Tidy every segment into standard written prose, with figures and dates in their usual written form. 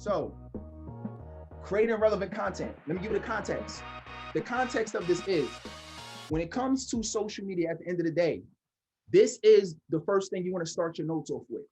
So, creating relevant content. Let me give you the context. The context of this is when it comes to social media at the end of the day, this is the first thing you want to start your notes off with.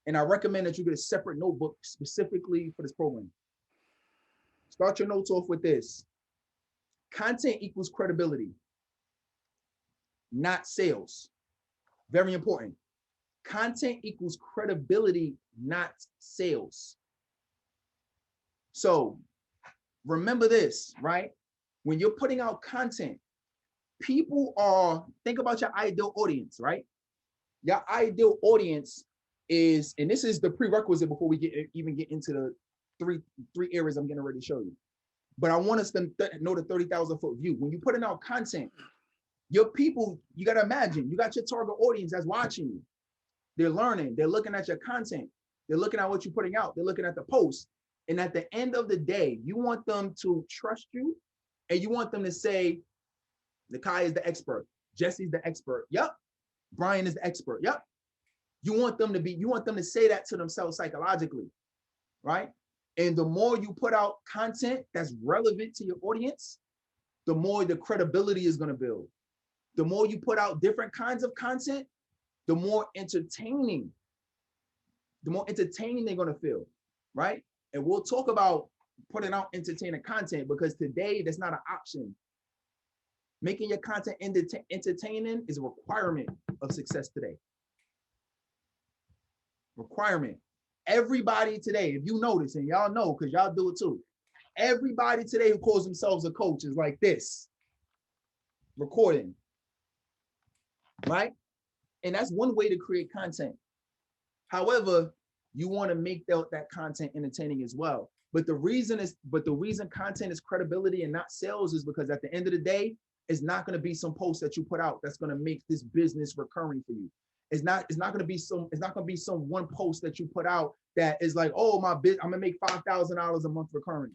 And I recommend that you get a separate notebook specifically for this program. Start your notes off with this. Content equals credibility, not sales. Very important. Content equals credibility, not sales. So remember this, right? When you're putting out content, people think about your ideal audience, right? Your ideal audience is, and this is the prerequisite before we even get into the three areas I'm getting ready to show you. But I want us to know the 30,000 foot view. When you're putting out content, your people, you got to imagine, you got your target audience that's watching you. They're learning, they're looking at your content, they're looking at what you're putting out, they're looking at the post. And at the end of the day, you want them to trust you, and you want them to say, Nakai is the expert, Jesse's the expert, yep. Brian is the expert, yep. You want them to say that to themselves psychologically, right? And the more you put out content that's relevant to your audience, the more the credibility is going to build. The more you put out different kinds of content, the more entertaining they're going to feel, right? And we'll talk about putting out entertaining content, because today that's not an option. Making your content entertaining is a requirement of success today. Requirement. Everybody today, if you notice, and y'all know because y'all do it too, everybody today who calls themselves a coach is like this, recording, right? And that's one way to create content. However, you want to make that content entertaining as well. But the reason content is credibility and not sales is because at the end of the day, it's not going to be some post that you put out that's going to make this business recurring for you. It's not going to be some one post that you put out that is like, oh, I'm going to make $5,000 a month recurring.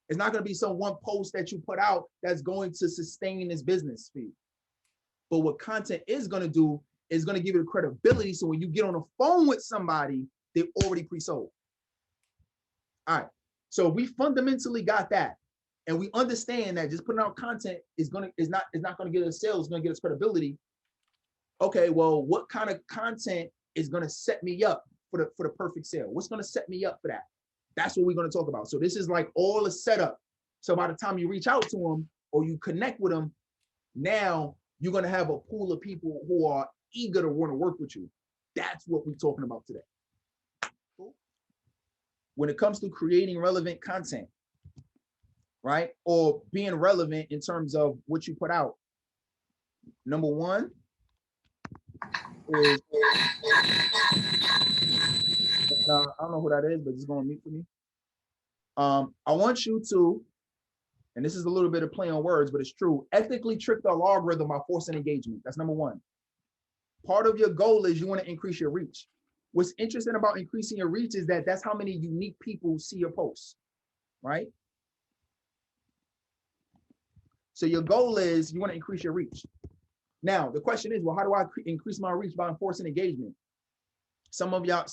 It's not going to be some one post that you put out that's going to sustain this business for you. But what content is going to do is going to give you the credibility. So when you get on the phone with somebody, they've already pre-sold. All right. So we fundamentally got that. And we understand that just putting out content is not going to get us sales, it's going to get us credibility. Okay, well, what kind of content is going to set me up for the perfect sale? What's going to set me up for that? That's what we're going to talk about. So this is like all a setup. So by the time you reach out to them or you connect with them, now you're going to have a pool of people who are eager to want to work with you. That's what we're talking about today. Cool. When it comes to creating relevant content, right? Or being relevant in terms of what you put out. Number one is, I don't know who that is, but it's going to mute for me. I want you to, and this is a little bit of play on words, but it's true, ethically trick the algorithm by forcing engagement. That's number one. Part of your goal is you want to increase your reach. What's interesting about increasing your reach is that that's how many unique people see your posts, right? So your goal is you want to increase your reach. Now, the question is, well, how do I increase my reach by enforcing engagement? Some of y'all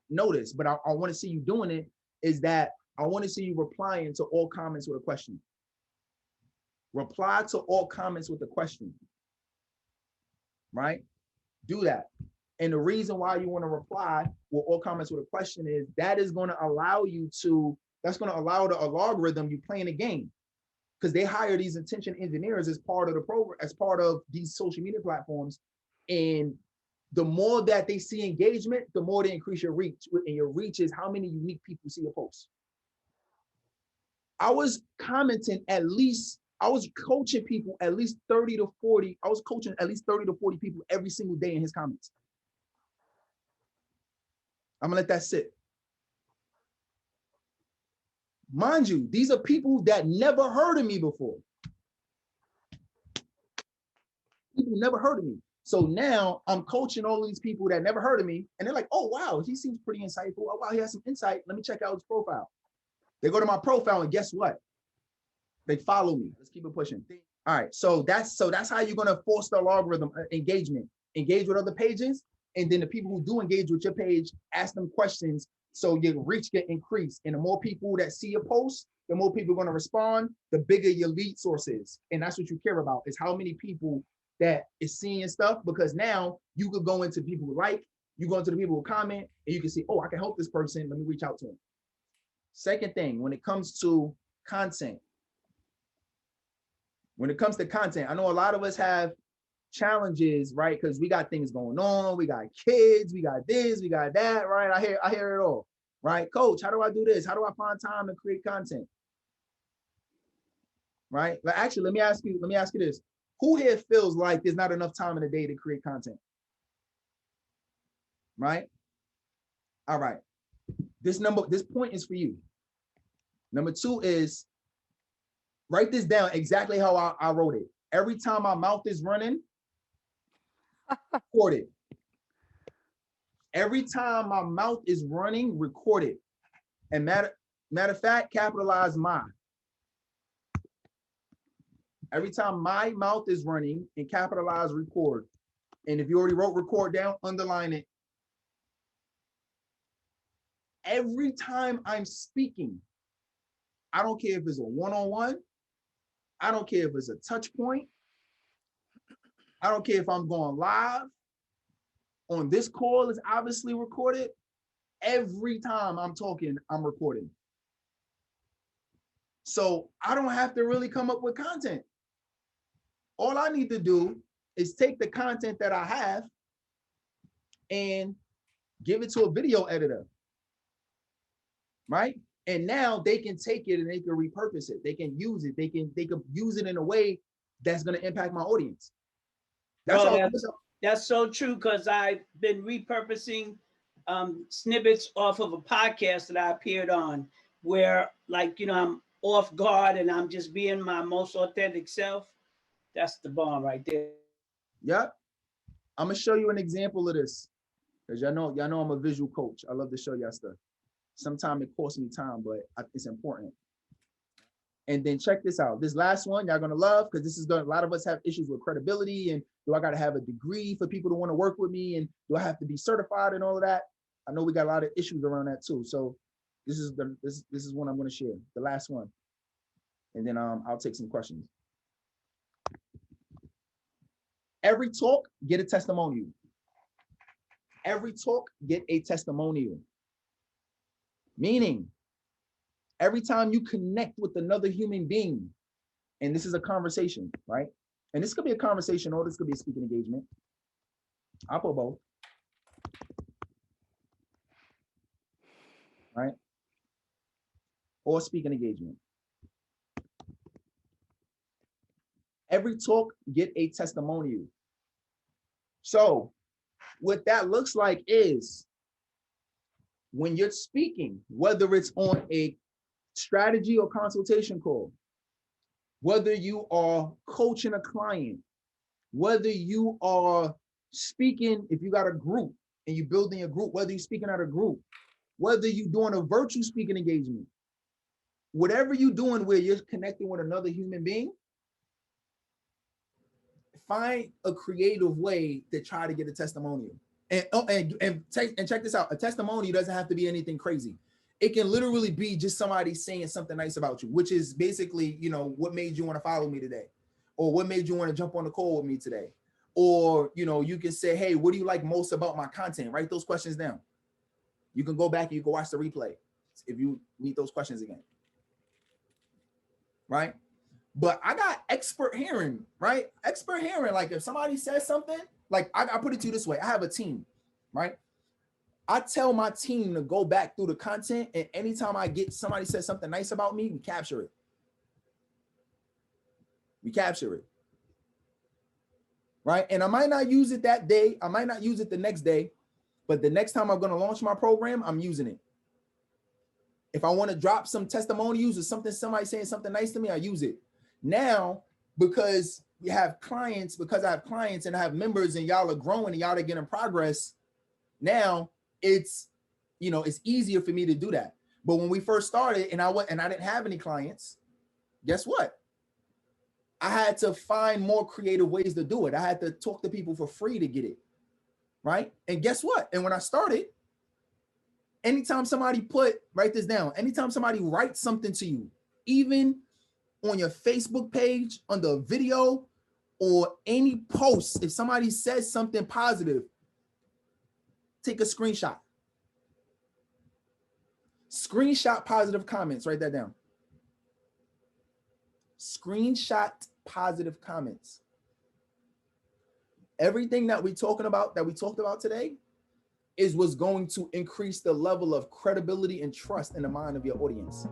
know this, but I want to see you doing it, is that I want to see you replying to all comments with a question. Reply to all comments with a question, right? Do that. And the reason why you want to reply with all comments with a question is that is going to allow that's going to allow the algorithm you playing a game. Because they hire these intention engineers as part of the program, as part of these social media platforms. And the more that they see engagement, the more they increase your reach. And your reach is how many unique people see your posts. I was coaching people at least 30 to 40. I was coaching at least 30 to 40 people every single day in his comments. I'm gonna let that sit. Mind you, these are people that never heard of me before. People never heard of me. So now I'm coaching all these people that never heard of me, and they're like, oh, wow, he seems pretty insightful. Oh, wow, he has some insight. Let me check out his profile. They go to my profile, and guess what? They follow me. Let's keep it pushing. All right, so that's how you're gonna force the algorithm engagement. Engage with other pages, and then the people who do engage with your page, ask them questions So your reach can increase. And the more people that see your post, the more people are going to respond, the bigger your lead source is. And that's what you care about, is how many people that is seeing stuff, because now you could go into people who like, you go into the people who comment, and you can see, oh, I can help this person. Let me reach out to him. Second thing, when it comes to content, I know a lot of us have challenges, right? Because we got things going on, we got kids, we got this, we got that, right? I hear it all, right? Coach, how do I do this? How do I find time to create content? Right? But actually, let me ask you this. Who here feels like there's not enough time in the day to create content? Right? All right. This point is for you. Number 2 is, write this down exactly how I wrote it. Every time my mouth is running, record it. Every time my mouth is running, record it. And matter of fact, capitalize my. Every time my mouth is running, and capitalize record. And if you already wrote record down, underline it. Every time I'm speaking, I don't care if it's a one-on-one, I don't care if it's a touch point, I don't care if I'm going live on this call is obviously recorded. Every time I'm talking, I'm recording. So I don't have to really come up with content. All I need to do is take the content that I have and give it to a video editor, right? And now they can take it and they can repurpose it. They can use it. They can use it in a way that's going to impact my audience. That's so true, because I've been repurposing snippets off of a podcast that I appeared on, where, like, I'm off guard and I'm just being my most authentic self. That's the bomb right there. Yep. I'm gonna show you an example of this, because y'all know I'm a visual coach. I love to show y'all stuff. Sometimes it costs me time, but it's important. And then check this out. This last one, y'all gonna love, because this is a lot of us have issues with credibility, and do I gotta have a degree for people to want to work with me, and do I have to be certified and all of that? I know we got a lot of issues around that too. So this is one I'm gonna share, the last one, and then I'll take some questions. Every talk, get a testimonial. Every talk, get a testimonial. Meaning, every time you connect with another human being, and this is a conversation, right? And this could be a conversation, or this could be a speaking engagement. I'll put both. Right? Or speaking engagement. Every talk, get a testimonial. So what that looks like is, when you're speaking, whether it's on a strategy or consultation call, whether you are coaching a client, whether you are speaking, if you got a group and you're building a group, whether you're speaking at a group, whether you're doing a virtual speaking engagement, whatever you're doing where you're connecting with another human being, find a creative way to try to get a testimonial. And check this out. A testimonial doesn't have to be anything crazy. It can literally be just somebody saying something nice about you, which is basically, what made you want to follow me today? Or what made you want to jump on the call with me today? Or, you can say, hey, what do you like most about my content? Write those questions down. You can go back and you can watch the replay if you need those questions again. Right? But I got expert hearing, right? Expert hearing, like if somebody says something, like I put it to you this way, I have a team, right? I tell my team to go back through the content, and anytime I get somebody says something nice about me, we capture it. We capture it. Right? And I might not use it that day. I might not use it the next day, but the next time I'm going to launch my program, I'm using it. If I want to drop some testimonials or somebody saying something nice to me, I use it. Now, because I have clients and I have members, and y'all are growing and y'all are getting progress, now it's easier for me to do that. But when we first started and I didn't have any clients, guess what? I had to find more creative ways to do it. I had to talk to people for free to get it, right? And guess what? And when I started, anytime somebody write this down, anytime somebody writes something to you, even on your Facebook page, on the video, or any post, if somebody says something positive, take a screenshot. Screenshot positive comments, write that down. Screenshot positive comments. Everything that we talked about today is what's going to increase the level of credibility and trust in the mind of your audience.